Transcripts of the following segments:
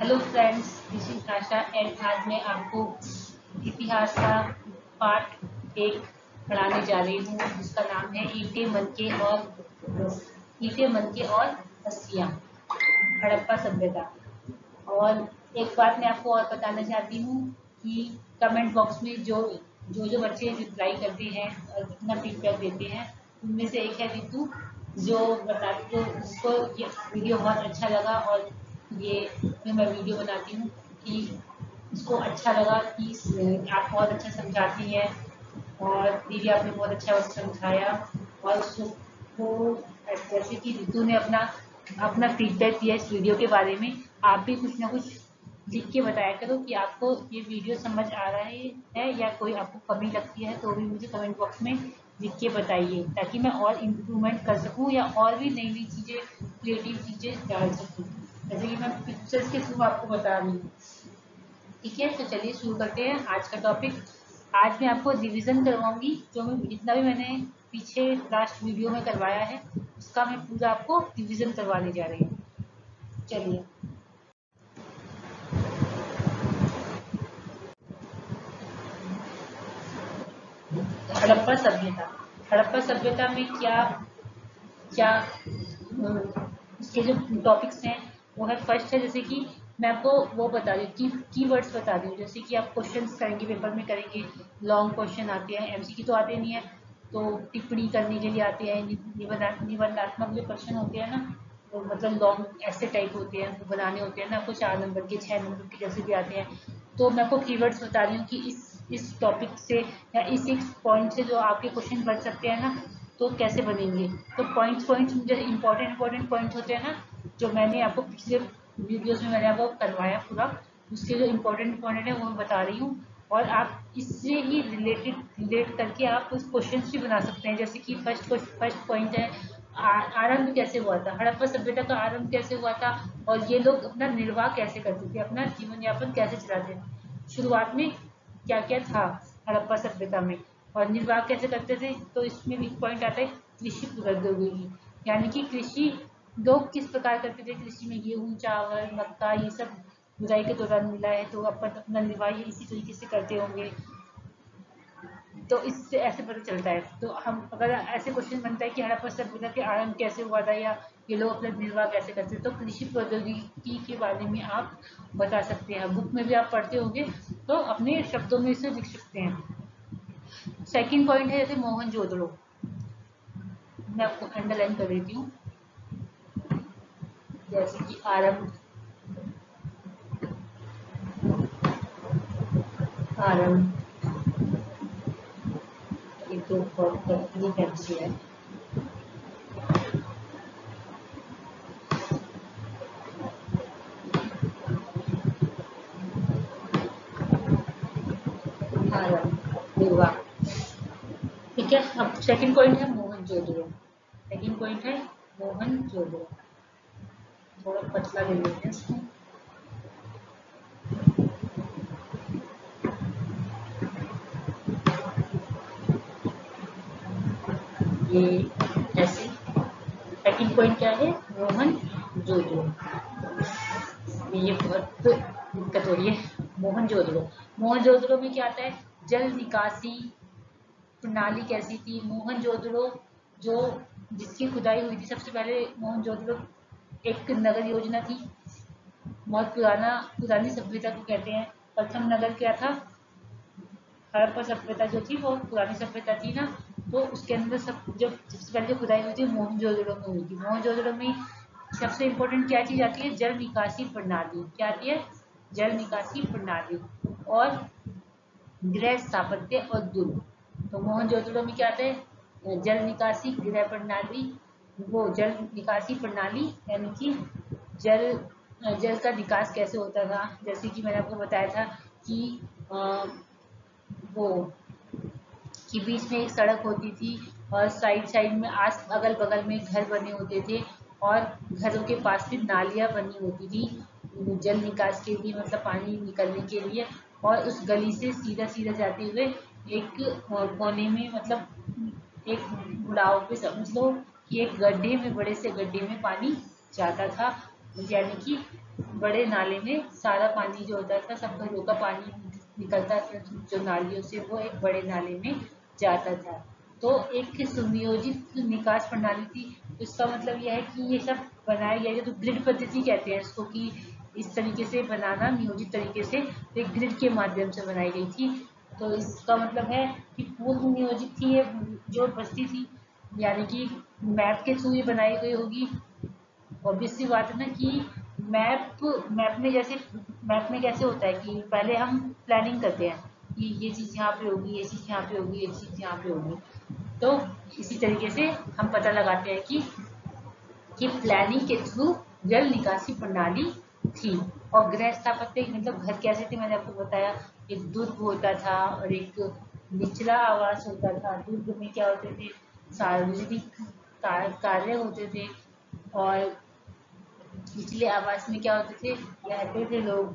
Hello friends, this is Asha and आज मैं आपको इतिहास का पार्ट एक पढ़ाने जा रही हूँ जिसका नाम है ईंटें मन के और अस्सियाँ, हड़प्पा सभ्यता। और एक बात मैं आपको और बताना चाहती हूँ कि कमेंट बॉक्स में जो जो बच्चे रिप्लाई करते हैं और जितना फीडबैक देते हैं उनमें से एक है रितु, जो उसको ये वीडियो बहुत अच्छा लगा और ये मैं वीडियो बनाती हूँ कि इसको अच्छा लगा कि आप बहुत अच्छा समझाती हैं और दीदी आपने बहुत अच्छा समझाया। और उसको जैसे कि रितु ने अपना अपना फीडबैक दिया इस वीडियो के बारे में, आप भी कुछ ना कुछ लिख के बताया करो कि आपको ये वीडियो समझ आ रहा है या कोई आपको कमी लगती है तो भी मुझे कमेंट बॉक्स में लिख के बताइए ताकि मैं और इम्प्रूवमेंट कर सकूं या और भी नई नई चीज़ें, क्रिएटिव चीज़ें डाल सकूं, जैसे कि मैं पिक्चर्स के थ्रू आपको बता रही हूँ। ठीक है, तो चलिए शुरू करते हैं आज का टॉपिक। आज मैं आपको रिवीजन करवाऊंगी, जो मैं जितना भी मैंने पीछे लास्ट वीडियो में करवाया है उसका मैं पूरा आपको रिवीजन करवाने जा रही हूँ। चलिए, हड़प्पा सभ्यता। हड़प्पा सभ्यता में क्या क्या इसके जो टॉपिक्स हैं वो है, फर्स्ट है जैसे कि मैं आपको वो बता रही हूँ कीवर्ड्स बता रही हूँ, जैसे कि आप क्वेश्चंस करेंगे पेपर में करेंगे, लॉन्ग क्वेश्चन आते हैं, एमसीक्यू तो आते नहीं है तो टिप्पणी करने के लिए आते हैं, निबंधात्मक जो क्वेश्चन होते हैं ना, तो मतलब लॉन्ग ऐसे टाइप होते हैं, वो बनाने होते हैं ना, आपको 4 नंबर के 6 नंबर के जैसे भी आते हैं। तो मैं आपको कीवर्ड्स बता रही हूँ कि इस टॉपिक से या इस एक पॉइंट से जो आपके क्वेश्चन बन सकते हैं ना, तो कैसे बनेंगे। तो पॉइंट्स जैसे इंपॉर्टेंट पॉइंट्स होते हैं ना, जो मैंने आपको पिछले वीडियोस में मैंने आपको करवाया पूरा, उसके जो इम्पोर्टेंट पॉइंट है वो मैं बता रही हूँ। और आप इससे ही रिलेट करके आप उस क्वेश्चन भी बना सकते हैं, जैसे कि फर्स्ट पॉइंट है आरंभ कैसे हुआ था, हड़प्पा सभ्यता का आरंभ कैसे हुआ था और ये लोग अपना निर्वाह कैसे करते थे, अपना जीवन यापन कैसे चलाते थे, शुरुआत में क्या क्या था हड़प्पा सभ्यता में और निर्वाह कैसे करते थे। तो इसमें भी पॉइंट आता है कृषि प्रौद्योगिकी, यानी कि कृषि लोग किस प्रकार करते थे, कृषि में गेहूं चावल मक्का ये सब बुराई के दौरान मिला है, तो अपन अपना निर्वाह इसी तरीके से करते होंगे। तो इससे ऐसे पता चलता है। तो हम अगर ऐसे क्वेश्चन बनता है कि हड़प्पा सभ्यता के आरंभ कैसे हुआ था या ये लोग अपना निर्वाह कैसे करते, तो कृषि प्रौद्योगिकी के बारे में आप बता सकते हैं, बुक में भी आप पढ़ते होंगे तो अपने शब्दों में इसे लिख सकते हैं। सेकंड पॉइंट है जैसे मोहनजोदड़ो, मैं आपको अंडरलाइन कर देती हूँ, जैसे कि आरंभ आरंभ ये तो ये फैंसी है। आरंभ निर्वाह, ठीक है। अब सेकंड पॉइंट है मोहनजोदड़ो, सेकंड पॉइंट है मोहनजोदड़ो, थोड़ा पतला ले लेते हैं इसको। ये ऐसे सेकंड पॉइंट क्या है, मोहनजोदड़ो। ये बहुत दिक्कत हो रही है। मोहनजोदड़ो में क्या आता है, जल निकासी प्रणाली कैसी थी, मोहनजोदड़ो जो जिसकी खुदाई हुई थी सबसे पहले, मोहनजोदड़ो एक नगर योजना थी, बहुत पुरानी सभ्यता को कहते हैं। प्रथम नगर क्या था, हड़प्पा सभ्यता जो थी वो पुरानी सभ्यता थी ना, तो उसके अंदर सबसे पहले जो खुदाई हुई थी मोहनजोदड़ो में हुई थी। मोहनजोदड़ो में सबसे इम्पोर्टेंट क्या चीज आती है, जल निकासी प्रणाली, क्या आती है, जल निकासी प्रणाली और गृह स्थापत्य और दुर्ग। तो मोहनजोदड़ो में क्या आता है, जल निकासी गृह प्रणाली, वो जल निकासी प्रणाली यानी कि जल जल का निकास कैसे होता था, जैसे कि मैंने आपको बताया था कि वो कि बीच में एक सड़क होती थी और साइड में आस अगल बगल में घर बने होते थे और घरों के पास भी नालियां बनी होती थी जल निकास के लिए, मतलब पानी निकलने के लिए। और उस गली से सीधा सीधा जाते हुए एक कोने में, मतलब एक बुढ़ाव पे समझ लो कि एक गड्ढे में, बड़े से गड्ढे में पानी जाता था यानी कि बड़े नाले में सारा पानी जो होता था, सब घरों का पानी निकलता था जो नालियों से, वो एक बड़े नाले में जाता था। तो एक सुनियोजित निकास प्रणाली थी। इसका मतलब यह है कि ये सब बनाया गया, तो ग्रिड पद्धति कहते हैं इसको, कि इस तरीके से बनाना नियोजित तरीके से एक ग्रिड के माध्यम से बनाई गई थी। तो इसका मतलब है कि पूर्व नियोजित थी ये जो बस्ती थी, यानी कि मैप के थ्रू ये बनाई गई होगी। ऑब्वियस सी बात है ना कि मैप में जैसे, मैप में कैसे होता है कि पहले हम प्लानिंग करते हैं कि ये चीज़ यहाँ पे होगी, ये चीज़ यहाँ पे होगी, ये चीज़ यहाँ पे होगी। तो इसी तरीके से हम पता लगाते हैं कि प्लानिंग के थ्रू जल निकासी प्रणाली थी। और गृह स्थापत्य मतलब घर कैसे थे, मैंने आपको बताया, एक दुर्ग होता था और एक निचला आवास होता था। दुर्ग में क्या होते थे, सार्वजनिक कार्य होते थे, और निचले आवास में क्या होते थे, रहते थे लोग।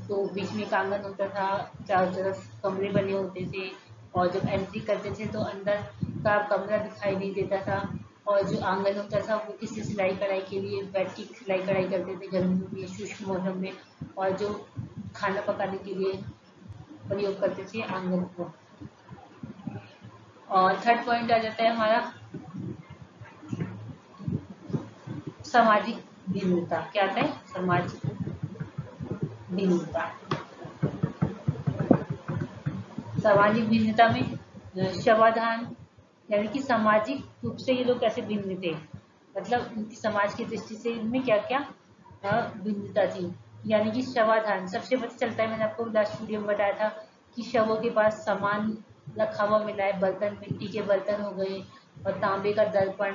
तो बीच में एक आंगन होता था, चारों तरफ कमरे बने होते थे, और जब एंट्री करते थे तो अंदर का कमरा दिखाई नहीं देता था। और जो आंगन होता था वो किसी सिलाई कढ़ाई के लिए बैठ के सिलाई कढ़ाई करते थे गर्मियों में, शुष्क मौसम में, और जो खाना पकाने के लिए प्रयोग करते थे आंगन को। और थर्ड पॉइंट आ जाता है हमारा सामाजिक भिन्नता। क्या आता है, सामाजिक भिन्नता। सामाजिक भिन्नता में शवाधान, यानी कि सामाजिक रूप से ये लोग कैसे भिन्न थे, मतलब उनकी समाज की दृष्टि से इनमें क्या क्या भिन्नता थी। यानी कि शवाधान सबसे पता चलता है, मैंने आपको लास्ट वीडियो में बताया था कि शवों के पास सामान रखा हुआ मिला है, बर्तन, मिट्टी के बर्तन हो गए, और तांबे का दर्पण।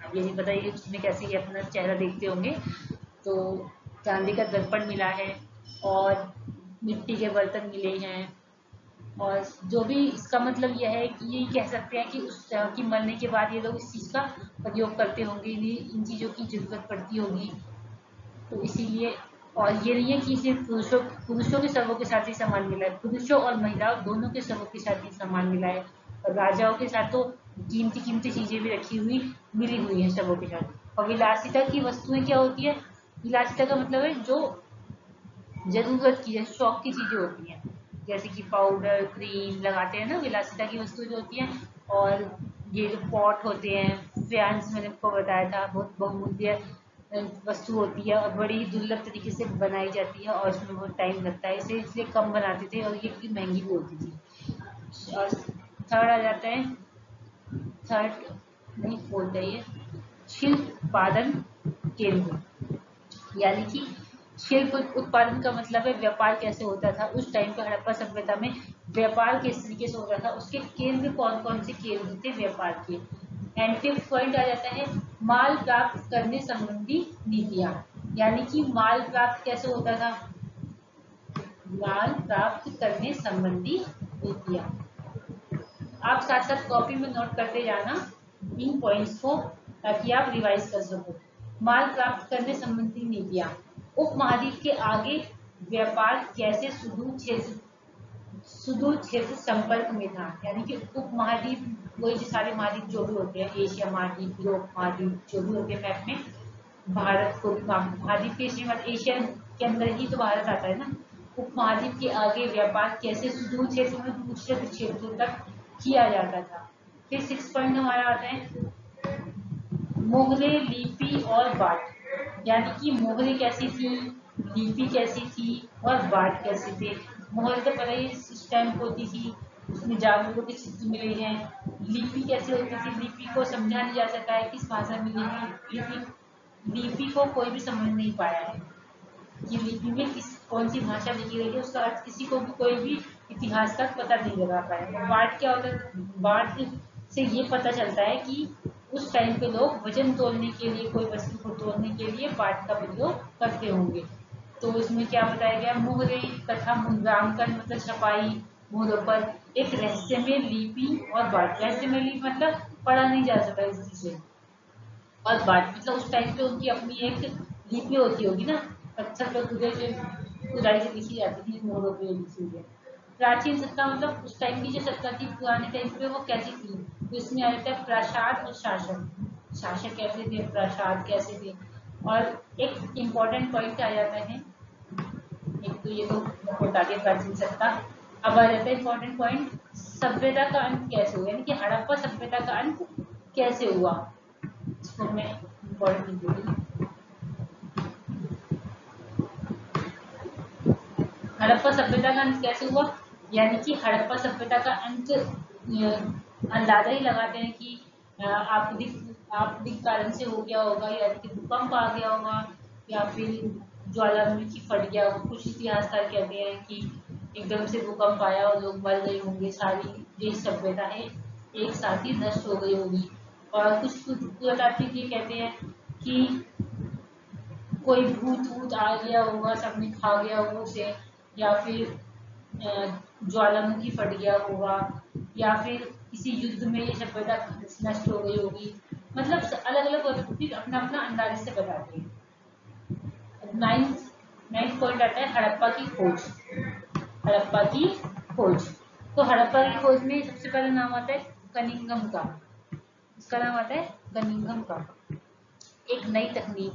अब ये नहीं पता ये उसमें कैसे ये अपना चेहरा देखते होंगे, तो चांदी का दर्पण मिला है, और मिट्टी के बर्तन मिले हैं। और जो भी इसका मतलब यह है कि ये कह सकते हैं कि उस की मरने के बाद ये लोग इस चीज़ का प्रयोग करते होंगे, इन चीज़ों की जरूरत पड़ती होगी, तो इसीलिए। और ये नहीं है कि सिर्फ पुरुषों के शवों के साथ ही सामान मिला है, पुरुषों और महिलाओं दोनों के शवों के साथ ही सामान मिला है। और राजाओं के साथ तो कीमती कीमती चीजें भी रखी हुई मिली हुई है शवों के साथ। और विलासिता की वस्तुएं क्या होती है, विलासिता का मतलब है जो जरूरत की है, शौक की चीजें होती हैं, जैसे कि पाउडर, क्रीम लगाते हैं ना, विलासिता की वस्तु जो होती है। और ये जो पॉट होते हैं, फ्यान्स मैंने आपको बताया था, बहुत बहुमूल्य वस्तु होती है, और बड़ी दुर्लभ तरीके से बनाई जाती है, और इसमें बहुत टाइम लगता है, इसे इसलिए कम बनाते थे, और ये महंगी भी होती थी। और थर्ड आ जाता है, थर्ड नहीं फोर्थ है ये, शिल्प उत्पादन केंद्र। यानी कि शिल्प उत्पादन का मतलब है व्यापार कैसे होता था उस टाइम पे, हड़प्पा सभ्यता में व्यापार किस तरीके से होता था, उसके केंद्र कौन कौन से केंद्र थे व्यापार के। एंड फिफ्थ पॉइंट आ जाता है माल प्राप्त करने संबंधी नीतियां। यानी कि माल प्राप्त कैसे होता था, माल प्राप्त करने संबंधी नीतियां। आप साथ साथ कॉपी में नोट करते जाना इन पॉइंट्स को, ताकि आप रिवाइज कर सको। माल प्राप्त करने संबंधी नीतियां, उपमहाद्वीप के आगे व्यापार कैसे सुदूर क्षेत्र संपर्क में था। यानी कि उपमहाद्वीप, वही जो सारे महाद्वीप जो भी होते हैं, एशिया महाद्वीप, यूरोप महाद्वीप, जो भी होते हैं मैप में, भारत को महाद्वीप के एशिया के अंदर ही तो भारत आता है ना। उपमहाद्वीप के आगे व्यापार कैसे सुदूर क्षेत्र में दूसरे क्षेत्रों तक किया जाता था। फिर 6 पॉइंट हमारा आता है मोहरे, लिपि और बाट। यानी कि मोहरे कैसी थी, लिपि कैसी थी, और बाट कैसे थे। मोहरे तो पहले ही स्टैम्प होती थी, उसमें जानवरों के चित्र मिले हैं। लिपि कैसे होती थी, लिपि को समझा नहीं जा सका है किस भाषा में लिपि, लिपि को कोई भी समझ नहीं पाया है कि लिपि में कौन सी भाषा लिखी गई है, उसका अर्थ किसी को भी कोई भी इतिहासकार पता नहीं लगा पाया। बाट क्या होता है, बाट से ये पता चलता है कि उस टाइम पे लोग वजन तोलने के लिए, कोई वस्तु को तोलने के लिए बाट का प्रयोग करते होंगे। तो इसमें क्या बताया गया, मुहरे तथा मुद्रांकन मतलब छपाई मुहरों पर, एक रहस्यमय लिपि और बाट। रहस्यमय लिपि मतलब पढ़ा नहीं जा सकता इसी से, और बाट मतलब उस टाइम पे उनकी अपनी एक लिपि होती होगी ना, पत्थर पर खुदाई से लिखी जाती थी मोहरों पे लिखी हुई। प्राचीन सत्ता मतलब उस टाइम की जो सत्ता थी पुराने टाइम पे वो कैसी थी, तो इसमें आ जाता है प्रासाद और शासक। शासक कैसे थे, प्रासाद कैसे थे। और एक इम्पॉर्टेंट पॉइंट आ जाता है, एक तो ये तो बता दिया प्राचीन सत्ता। अब आ जाता है इम्पोर्टेंट पॉइंट, सभ्यता का अंत कैसे हुआ, यानी कि हड़प्पा सभ्यता का अंत कैसे हुआ। इसको मैं इम्पोर्टेंट बोलूँ, हड़प्पा सभ्यता का अंत कैसे हुआ, यानी कि हड़प्पा सभ्यता का अंत अंदाजा ही लगाते हैं कि आपदिक कारण से हो गया होगा, यानी कि भूकंप आ गया होगा या फिर ज्वालामुखी फट गया होगा। कुछ इतिहासकार कहते हैं कि एकदम से भूकंप आया और लोग मर गए होंगे, सारी जो सभ्यता है एक साथ ही नष्ट हो गई होगी। और कुछ पुरातात्विक ये कहते हैं कि कोई भूत वूत आ गया होगा, सबने खा गया होगा उसे, या फिर ज्वालामुखी फट गया होगा, या फिर किसी युद्ध में ये सभ्यता नष्ट हो गई होगी। मतलब अलग अलग अपना अपना अंदाजे से बताते हैं। नाइन्थ पॉइंट आता है हड़प्पा की खोज। हड़प्पा की खोज, तो हड़प्पा की खोज में सबसे पहला नाम आता है कनिंघम का। इसका नाम आता है कनिंघम का। एक नई तकनीक,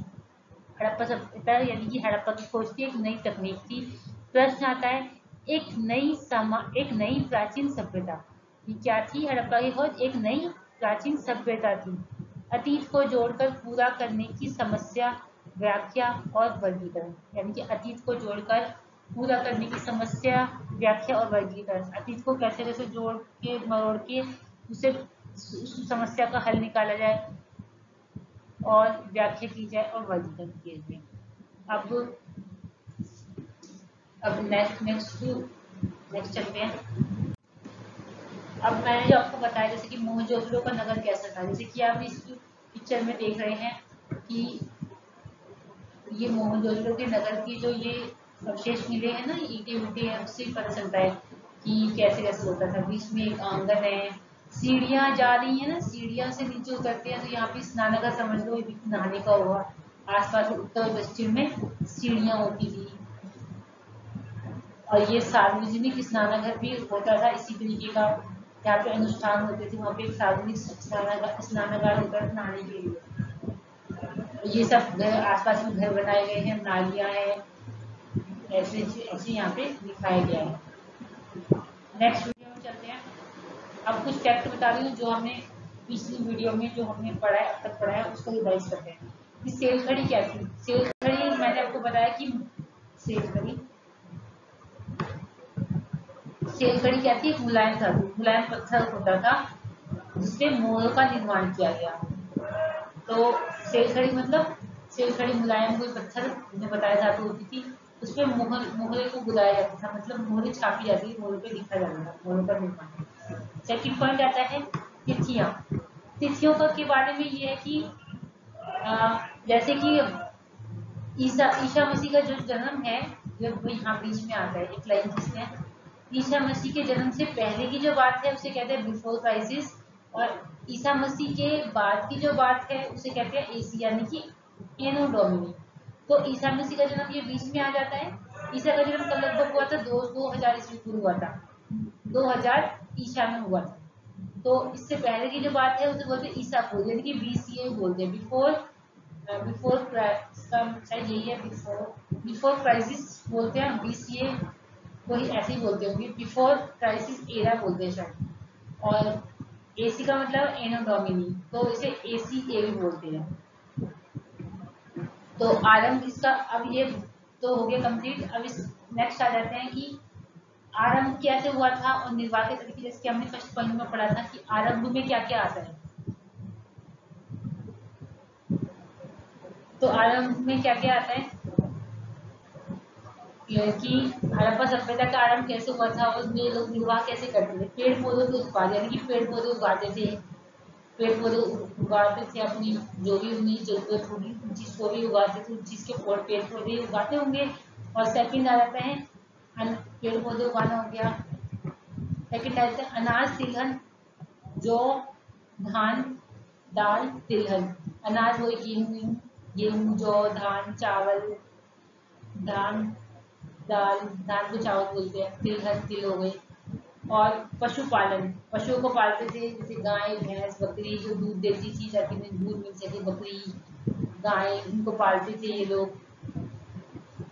हड़प्पा सभ्यता यानी कि हड़प्पा की खोज की एक नई तकनीक थी। प्रश्न आता है एक नई प्राचीन सभ्यता, ये क्या थी हड़प्पा की खोज, एक नई प्राचीन सभ्यता थी। अतीत को जोड़कर पूरा करने की समस्या, व्याख्या और वर्गीकरण, यानी कि अतीत को जोड़कर पूरा करने की समस्या, व्याख्या और वर्गीकरण, अतीत को कैसे कैसे जोड़ के मरोड़ के उसे उस समस्या का हल निकाला जाए और व्याख्या की जाए और वर्गीकरण किया जाए। अब नेक्स्ट चलते हैं। अब मैंने जो आपको बताया जैसे कि मोहनजोदड़ो का नगर कैसा था, जैसे कि आप इस पिक्चर में देख रहे हैं कि ये मोहनजोदड़ो के नगर की जो ये अवशेष मिले हैं ना, ईंटें उठे हैं, उससे पता चलता है कि कैसे कैसे होता था। बीच में एक आंगन है, सीढ़ियाँ जा रही है ना, सीढ़ियाँ से नीचे उतरते हैं तो यहाँ पे स्नानघर समझ लो, नहाने का हुआ। आसपास उत्तर पश्चिम में सीढ़ियाँ होती थी और ये सार्वजनिक स्नानघर भी होता था इसी तरीके का, जहाँ पे अनुष्ठान होते थे वहाँ पे एक सार्वजनिक स्नानघर होता था नहाने के लिए। ये सब घर आसपास में घर बनाए गए हैं, नालियाँ हैं, ऐसे ऐसे यहाँ पे दिखाया गया है। नेक्स्ट वीडियो में चलते हैं। अब कुछ फैक्ट बता रही हूँ जो हमने पिछली वीडियो में जो हमने पढ़ा है, अब तक पढ़ा है, उसको रिवाइज करते हैं कि सेल खड़ी क्या थी। सेल खड़ी मैंने आपको बताया कि सेल खड़ी क्या थी, एक मुलायम धातु, मुलायम पत्थर होता था जिससे मोहरों का निर्माण किया गया। तो सेल खड़ी मतलब सेल खड़ी मुलायम कोई पत्थर मैंने बताया धातु होती थी, उसपे मोहरे को बुलाया जाता था, मतलब मोहरे छापी जाती थी, मोहरों पे लिखा जाता था, मोहरों का निर्माण। सेकंड पॉइंट आता है तिथियां। तिथियों का के बारे में ये है कि जैसे कि ईसा मसीह का जो जन्म है वो यहाँ बीच में आता है, एक लाइन जिसमें ईसा मसीह के जन्म से पहले की जो बात है उसे कहते हैं बिफोर क्राइसिस, और ईसा मसीह के बाद की जो बात है उसे कहते हैं एसी, यानी कि एनो डोमिनी। तो ईसा मसीह का जन्म ये बीच में आ जाता है। ईसा का जन्म कब लगभग हुआ था, 2000 ईस्वी पूर्व हुआ था, 2000 ईसा में हुआ था। तो इससे पहले की जो बात है उसे बोलते हैं ईसा पूर्व, यानी कि बीसीए बोलते हैं, बिफोर शायद यही है, बिफोर क्राइसिस बोलते हैं, बीसीए वही ऐसे ही बोलते होंगे, बिफोर क्राइसिस एरा बोलते हैं शायद। और एसी का मतलब एनो डोमिनी, तो इसे एसी ए भी बोलते हैं। तो आरंभ इसका, अब ये तो हो गया कंप्लीट। अब इस नेक्स्ट आ जाते हैं कि आरंभ कैसे हुआ था और निर्वाह के तरीके, जैसे कि हमने फर्स्ट पॉइंट में पढ़ा था कि आरंभ में क्या क्या आता है। तो आरंभ में क्या क्या आता है कि हड़प्पा सभ्यता का आरंभ कैसे हुआ था और ये लोग निर्वाह कैसे करते थे। पेड़ पौधों के उत्पाद, यानी कि पेड़ पौधे उगाते थे, पेड़ पौधे उगाते थे, अपनी जो भी उन्हें जरूरत होगी जिसको भी उगाते थे, जिसके पेड़ पौधे उगाते होंगे। और सेकंड आ जाता है पेड़ पौधे उगाना हो गया। सेकंड आ जाता है अनाज तिलहन, जौ धान दाल तिलहन। अनाज वही गेहूं जौ धान चावल, धान दाल, धान को चावल बोलते हैं, तिलहन तिल हो गए। और पशुपालन, पशुओं को पालते थे, जैसे गाय भैंस बकरी जो दूध देती थी ताकि उन्हें दूध मिल सके, बकरी गाय उनको पालते थे ये लोग।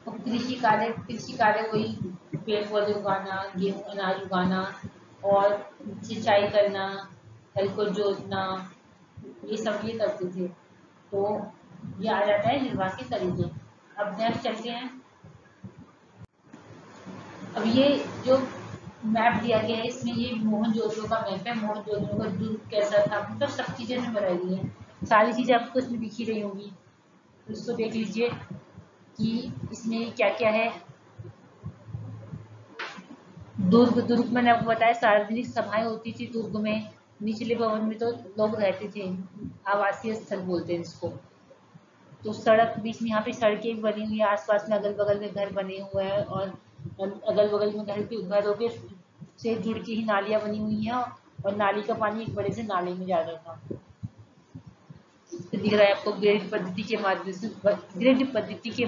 और कृषि कार्य वही पेड़ पौधे उगाना, गेहूं अनाज उगाना और सिंचाई करना, हल को जोतना, ये सब ये करते थे। तो ये आ जाता है निर्वाह के तरीके। अब नेक्स्ट चलते हैं। अब ये जो मैप दिया गया है इसमें ये मोहनजोदड़ो का मैप है। मोहनजोदड़ो का दुर्ग कैसा था, मतलब सब चीजें इसमें बनाई गई हैं। सारी चीजें आपको इसमें दिखी रही होंगी, तो इसको देख लीजिए कि इसमें क्या क्या है। दुर्ग मैंने आपको बताया सार्वजनिक सभाएं होती थी दुर्ग में। निचले भवन में तो लोग रहते थे, आवासीय स्थल बोलते हैं इसको। तो सड़क बीच में, यहाँ पे सड़कें बनी हुई है, आसपास में अगल बगल में घर बने हुए हैं और अगल बगल में घरों के से जुड़ के ही नालियां बनी हुई हैं और नाली का पानी एक बड़े से नाले में जाता था। तो दिख रहा है आपको ग्रिड पद्धति के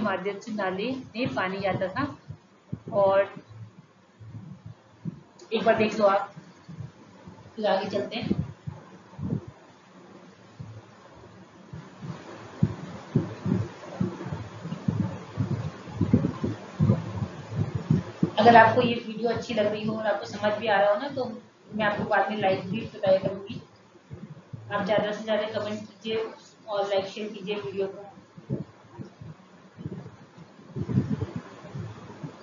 माध्यम से नाले में पानी जाता था। और एक बार देख लो आप, फिर आगे चलते हैं। अगर आपको ये वीडियो अच्छी लग रही हो और आपको समझ भी आ रहा हो ना, तो मैं आपको बाद में लाइक भी बताया करूंगी। आप ज़्यादा से ज़्यादा कमेंट कीजिए और लाइक शेयर कीजिए वीडियो को।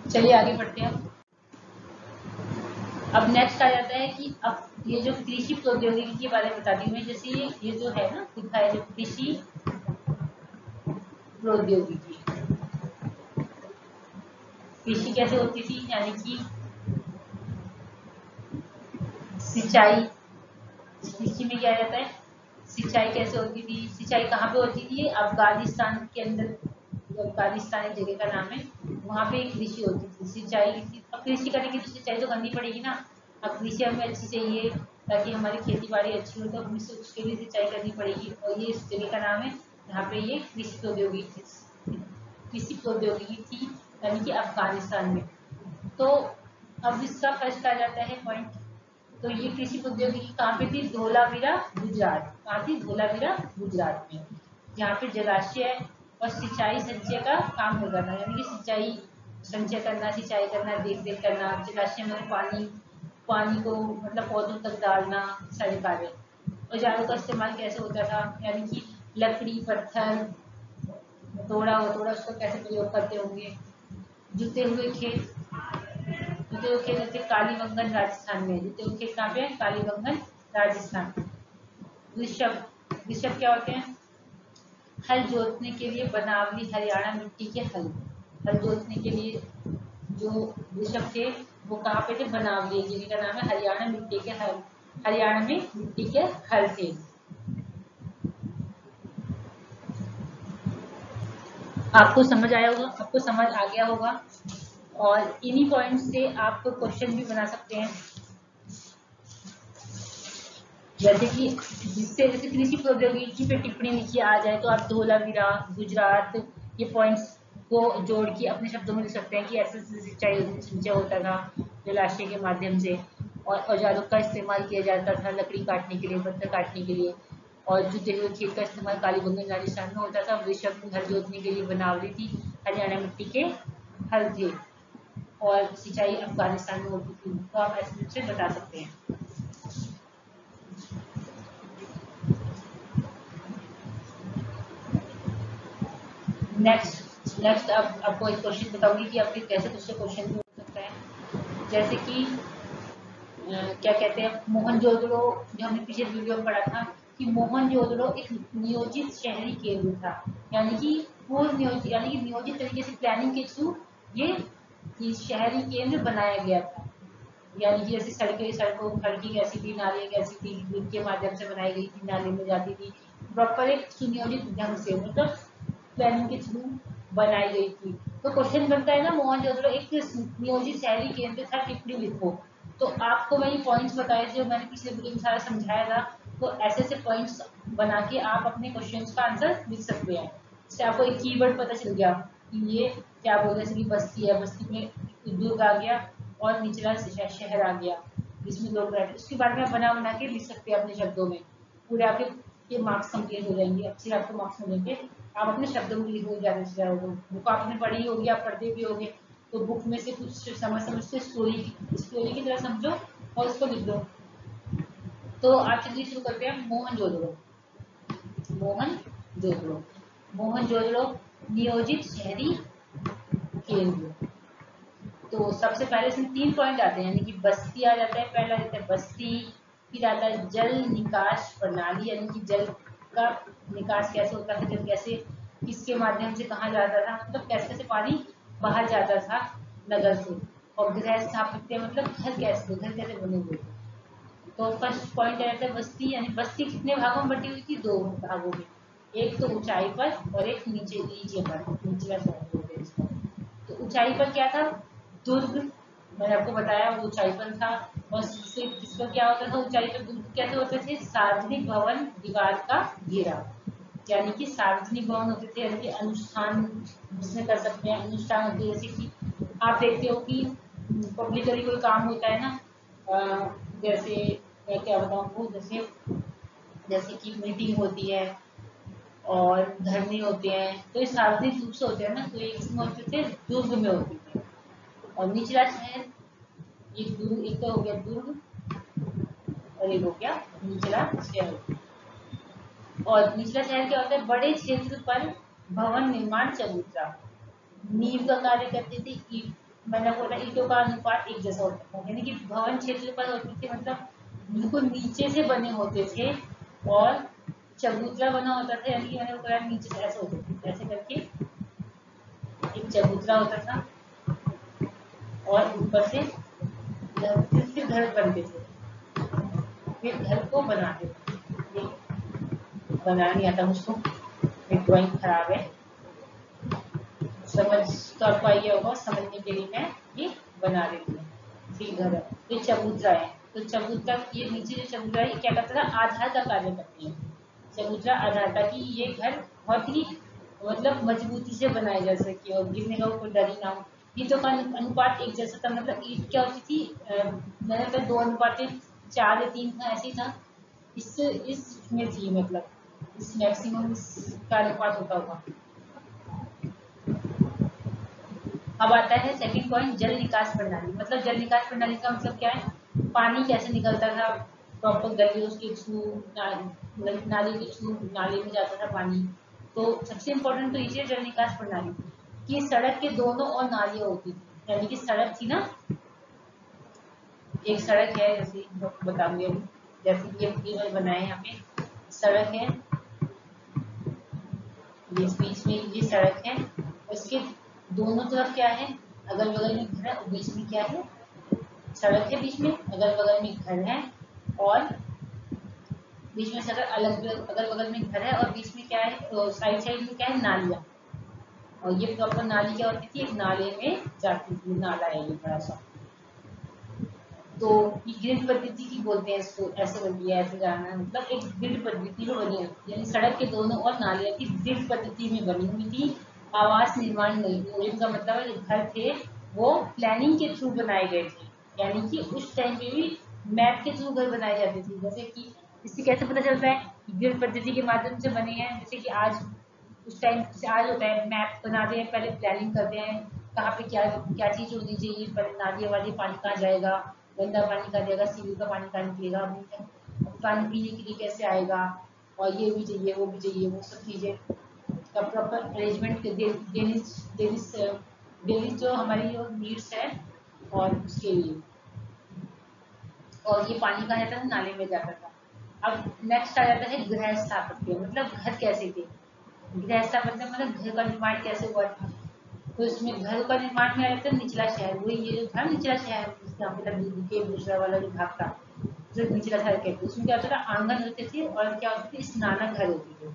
चलिए आगे बढ़ते हैं। अब नेक्स्ट आ जाता है कि अब ये जो कृषि प्रौद्योगिकी के बारे में बताती हूँ मैं। जैसे ये जो है ना लिखा है, जो कृषि प्रौद्योगिकी, कृषि कैसे होती थी, यानी कि सिंचाई। कृषि में क्या जाता है, सिंचाई कैसे होती थी, सिंचाई कहाँ पे होती थी, अफगानिस्तान के अंदर, अफगानिस्तान एक जगह का नाम है, वहाँ पे कृषि होती थी। सिंचाई, अब कृषि करेंगे तो सिंचाई तो करनी पड़ेगी ना। अब कृषि हमें अच्छी चाहिए ताकि हमारी खेती बाड़ी अच्छी हो, तो हमें उसके लिए सिंचाई करनी पड़ेगी। और ये इस जगह का नाम है जहाँ पे ये कृषि प्रौद्योगिकी थी, यानी कि अफगानिस्तान में। तो अब इसका फर्स्ट आ जाता है पॉइंट। तो ये कृषि प्रौद्योगिकी कहाँ पे थी, धोलावीरा गुजरात। कहाँ थी, धोलावीरा गुजरात में, जहाँ पे जलाशय और सिंचाई संचय का काम होता था। यानी कि सिंचाई संचय करना, सिंचाई करना, देख रेख करना, जलाशय में पानी को मतलब पौधों तक डालना, सारे कार्य। औजारों का इस्तेमाल कैसे होता था, यानी कि लकड़ी, पत्थर, हथौड़ा उसका कैसे प्रयोग करते होंगे। जुते हुए खेत, होते कालीबंगन राजस्थान में। जुते हुए खेत कहाँ पे है, कालीबंगन राजस्थान। ऋषभ क्या होते हैं, हल जोतने के लिए बनावली हरियाणा मिट्टी के हल। हल जोतने के लिए जो ऋषभ थे वो कहाँ पे थे, बनावली, जिनका नाम है, हरियाणा मिट्टी के हल। हरियाणा में मिट्टी के हल थे। आपको समझ आया होगा, आपको समझ आ गया होगा। और इन्हीं पॉइंट से आप क्वेश्चन भी बना सकते हैं। जैसे कि जिससे जैसे कृषि प्रौद्योगिकी पे टिप्पणी लिखी आ जाए तो आप धोलावीरा गुजरात ये पॉइंट्स को जोड़ के अपने शब्दों में लिख सकते हैं कि ऐसे सिंचाई होता था जलाशय के माध्यम से। और औजारों का इस्तेमाल किया जाता था लकड़ी काटने के लिए, पत्थर काटने के लिए। और जुते हुए खेत का इस्तेमाल कालीबंगन राजस्थान में होता था। वृषभ हल जोतने के लिए बनावली थी, हरियाणा मिट्टी के हल थे। और सिंचाई अफगानिस्तान में होती थी। तो आप ऐसे से बता सकते हैं। नेक्स्ट अब आपको एक क्वेश्चन बताऊंगी कि आपके कैसे दूसरे क्वेश्चन भी हो सकता है। जैसे कि क्या कहते हैं, मोहनजोदड़ो, जो हमने पिछले वीडियो में पढ़ा था कि मोहनजोदड़ो एक नियोजित शहरी केंद्र था। यानी कि पूर्व नियोजित, यानी कि नियोजित तरीके से प्लानिंग के थ्रू ये शहरी केंद्र बनाया गया था। यानी कि जैसे सड़की कैसी थी, नालियाँ कैसी थी, जिनके माध्यम से बनाई गई थी, नाली में जाती थी, प्रॉपर एक सुनियोजित ढंग से, मतलब प्लानिंग के थ्रू बनाई गई थी। तो क्वेश्चन बनता है ना, मोहनजोदड़ो एक नियोजित शहरी केंद्र था, टिप्पणी लिखो। तो आपको मैं ये पॉइंट्स बताए थे, मैंने पिछले वीडियो में सारा समझाया था। तो ऐसे ऐसे पॉइंट्स बना के आप अपने क्वेश्चंस का आंसर लिख सकते हैं। इससे आपको एक कीवर्ड पता चल गया कि ये क्या बोल रहे हैं। बस्ती है, बस्ती में दुर्ग आ गया और निचला शहर आ गया जिसमें लोग रहते। उसके बारे में बना बना के लिख सकते हैं अपने शब्दों में। पूरे आपके मार्क्स कंप्लीट हो जाएंगे, अच्छे आपको मार्क्स मिलेंगे। आप अपने शब्दों में लिखो ज्यादा से ज्यादा। बुक आपने पढ़ी होगी, आप पढ़ते भी होगे, तो बुक में से कुछ समझ से स्टोरी की तरह समझो और उसको लिख दो। तो आप चलिए शुरू करते हैं। मोहनजोदड़ो। मोहनजोदड़ो। मोहनजोदड़ो नियोजित शहरी केंद्र। तो सबसे पहले इसमें 3 पॉइंट आते हैं, यानी कि बस्ती आ जाता है, पहला आता है बस्ती, फिर आता है जल निकास प्रणाली, यानी कि जल का निकास कैसे होता है, जल कैसे किसके माध्यम से कहाँ जाता था, मतलब कैसे कैसे पानी बाहर जाता था नगर से। और गृह स्थापित्य मतलब घर कैसे बने हुए थे। तो फर्स्ट पॉइंट रहता है बस्ती, यानी बस्ती कितने भागों में बटी हुई थी, 2 भागों में, एक तो ऊंचाई पर और एक नीचे पर, निचला शहर बोलते हैं इसको। तो ऊंचाई पर क्या था, दुर्ग, मैंने आपको बताया वो ऊंचाई पर था। और इसका क्या होता था, ऊंचाई पर दुर्ग कैसे होते थे, सार्वजनिक भवन दीवार का घेरा, यानी कि सार्वजनिक भवन होते थे, यानी कि अनुष्ठान जिसमें कर सकते हैं, अनुष्ठान होते हैं जैसे कि आप देखते हो कि पब्लिकली कोई काम होता है ना, जैसे मैं क्या बताऊँ आपको, जैसे कि मीटिंग होती है और धरने होते हैं, तो ये सार्वजनिक रूप से होते हैं ना, तो ये किसमें होते थे, दुर्ग में होते थे। और निचला शहर, एक तो हो गया दुर्ग और एक हो गया निचला शहर। और निचला शहर क्या होता है, बड़े क्षेत्र पर भवन निर्माण चबूतरा, नींव का कार्य करते थे। ईट, मतलब होता ईटों का अनुपात एक जैसा होता था, यानी कि भवन क्षेत्र पर होते थे, मतलब बिल्कुल नीचे से बने होते थे। और चबूतरा बना होता था, यानी कि मैंने बताया नीचे से ऐसे होते थे, ऐसे करके एक चबूतरा होता था और ऊपर से फिर घर बनते थे, फिर घर को बनाते थे। बनाना नहीं आता मुझको, मेरी ड्राइंग खराब है, समझ तो आपको आइए होगा, समझने के लिए मैं ये बना देती हूँ। फिर घर, ये चबूतरा है, तो चबूतरा, ये नीचे जो चबूतरा है, ये क्या करता था, आधार का कार्य करती है। चबूतरा आधार, ताकि ये घर बहुत ही मतलब मजबूती से बनाए जा सके और गिरने का कोई डर ही ना हो। ईंटों का अनुपात एक जैसा था, मतलब ईंट क्या होती थी, मैंने तो 2:4 या 3 था, ऐसे ही था। इसमें थी, मतलब इस मैक्सिमम का अनुपात होता होगा। अब आता है सेकंड पॉइंट, जल निकास प्रणाली। मतलब जल निकास प्रणाली का मतलब क्या है, पानी कैसे निकलता था प्रॉपर गलियों के थ्रू, नाली के थ्रू, नाले में जाता था पानी। तो सबसे इम्पोर्टेंट तो ये जल निकास प्रणाली कि सड़क के दोनों ओर नालियां होती थी, यानी कि सड़क थी ना, एक सड़क है, जैसे बताऊंगी अभी, जैसे ये बनाए यहाँ पे सड़क है, ये बीच में ये सड़क है, उसके दोनों तरफ क्या है, अगल बगल में घर है, और बीच में क्या है, सड़क है बीच में, अगल बगल में घर है, और बीच में सड़क, अगल बगल में घर है, और बीच में क्या है, साइड साइड में क्या है, नालियां। और ये प्रॉपर नाली क्या होती थी, एक नाले में जाती थी, नाला है ये बड़ा सा। तो ये ग्रिड पद्धति की बोलते हैं इसको, ऐसे बनती है, ऐसे जाना है, मतलब एक ग्रिड पद्धति में बनी होती है, यानी सड़क के दोनों और नालियां की ग्रिड पद्धति में बनी हुई थी। आवास निर्माण नहीं, इनका मतलब है जो घर थे वो प्लानिंग के थ्रू बनाए गए थे, यानी कि उस टाइम पे भी मैप के थ्रू घर बनाए जाते थे। जैसे कि इससे कैसे पता चलता है, ग्रिड पद्धति के माध्यम से बने हैं, जैसे कि आज उस टाइम आज होता है, मैप बनाते हैं, पहले प्लानिंग करते हैं कहाँ पे क्या क्या चीज होनी चाहिए, पर नाली वाली पानी कहाँ जाएगा, गंदा पानी कहाँ जाएगा, सीवर का पानी कहाँ निकलेगा, पानी पीने के लिए कैसे आएगा, और ये भी चाहिए वो भी चाहिए, वो सब चीजें का प्रॉपर अरेंजमेंट डेली जो हमारी जो नीड्स है और उसके लिए। और ये पानी कहाँ जाता था, नाले में जाता था। अब नेक्स्ट आ जाता है गृह स्थापत्य, मतलब घर कैसे थे, गृह स्थापत्य मतलब घर का निर्माण कैसे हुआ था। तो इसमें घर का निर्माण में आया था निचला शहर, वही ये जो था निचला शहर, जहाँ पे के दूसरा वाला जो भाग था, जो निचला शहर कहते हैं, उसमें क्या होता था, आंगन होते थे और क्या होते थे, स्नानक घर होते थे।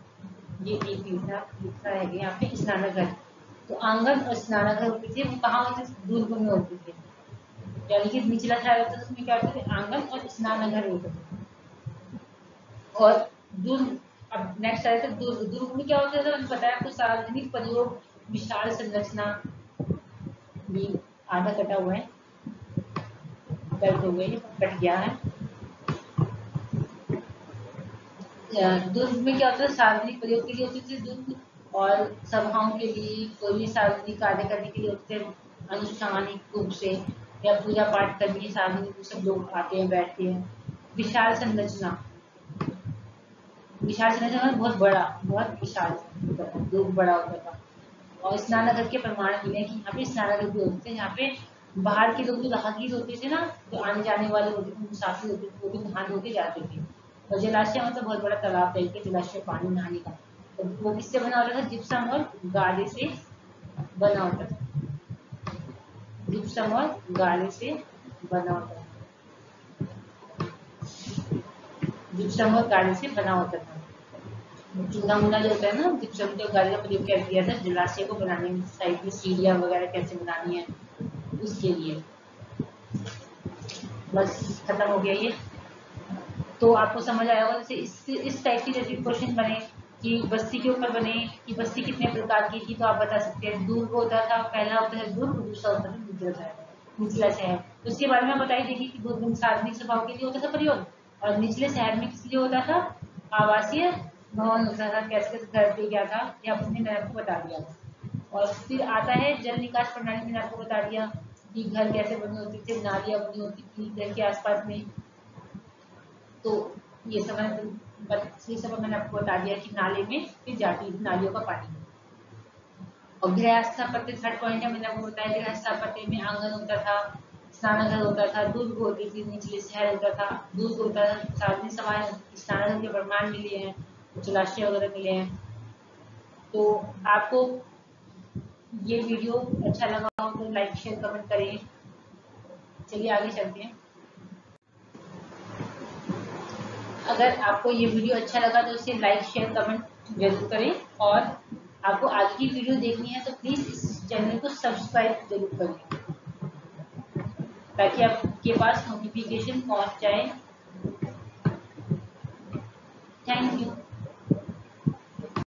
ये एक तीसरा है यहाँ पे स्नानक घर। तो आंगन और स्नानक घर होते थे, वो कहाँ होते थे, दुर्ग में होते थे, यानी कि निचला शहर होता था, उसमें क्या होते थे, आंगन और स्नानक घर होते थे। और दुर्ग, अब नेक्स्ट आया था दुर्ग। दुर्ग में क्या होता था, मैंने बताया आपको, सार्वजनिक प्रयोग, विशाल संरचना। भी आधा कटा हुआ है, दर्द हो गई, कट गया है। दुर्ग में क्या होता है, सार्वजनिक प्रयोग के लिए होती थी दुर्ग, और सभाओं के लिए, कोई भी सार्वजनिक कार्य करने के लिए होते हैं अनुष्ठानिक रूप से, या पूजा पाठ करने के सार्वजनिक रूप से लोग आते हैं, बैठते हैं। विशाल संरचना, विशाल संरचना मतलब बहुत बड़ा, बहुत विशाल, लोग बड़ा होता था। और स्नानघर के प्रमाण मिले कि यहाँ पे स्नानघर भी होते थे, यहाँ पे बाहर के लोग जो राहगीर होते थे ना, जो आने जाने वाले होते थे, मुसाफिर होते थे, वो भी नहाने होके जाते थे। और जलाशय मतलब बहुत बड़ा तालाब टाइप के जलाशय, पानी नहाने का। तो वो किससे बना होता था? जिप्सम और गाले से बना होता था, जिप्सम और गाले से बना होता था, जिप्सम और गाले से बना होता था। चूना मुना जो होता है ना, जिप्सम के गाले का प्रयोग कर दिया था जलाशय को बनाने में, साइड में सीढ़ियाँ वगैरह कैसे बनानी है उसके लिए। बस खत्म हो गया ये। तो आपको समझ आया होगा। जैसे इस टाइप की जैसे क्वेश्चन बने कि बस्ती के ऊपर बने कि बस्ती कितने प्रकार की थी, तो आप बता सकते हैं। दुर्ग होता था, पहला होता है दुर्ग, दूसरा होता है निचला शहर, निचला शहर। तो उसके बारे में बताइए, देखिए कि दुर्ग सार्वजनिक सभाओं के लिए होता था प्रयोग, और निचले शहर में किस लिए होता था? आवासीय भवन होता था। कैसे कैसे घर पे क्या था, ये मैंने आपको बता दिया था। और फिर आता है जल निकास प्रणाली, मैंने आपको बता दिया कि घर कैसे बने होते थे, नालियां बनी होती थी घर के आसपास में। तो ये सब मैंने आपको बता दिया कि नाले में फिर जाती थी, नालियों का पानी। और गृह स्थापत्य थर्ड पॉइंट है, मैंने आपको बताया गृह स्थापत्य में आंगन होता था, स्नानघर होता था, दुर्ग होती थी, निचले शहर होता था, दुर्ग होता था, सार्वजनिक सभाएं, स्नानघर के प्रमाण मिले हैं, जलाशय वगैरह मिले हैं। तो आपको ये वीडियो अच्छा लगा हो तो लाइक शेयर कमेंट करें। चलिए आगे चलते हैं। अगर आपको ये वीडियो अच्छा लगा तो इसे लाइक शेयर कमेंट जरूर करें, और आपको आगे की वीडियो देखनी है तो प्लीज इस चैनल को सब्सक्राइब जरूर करें, ताकि आपके पास नोटिफिकेशन पहुंच जाए। Thank you.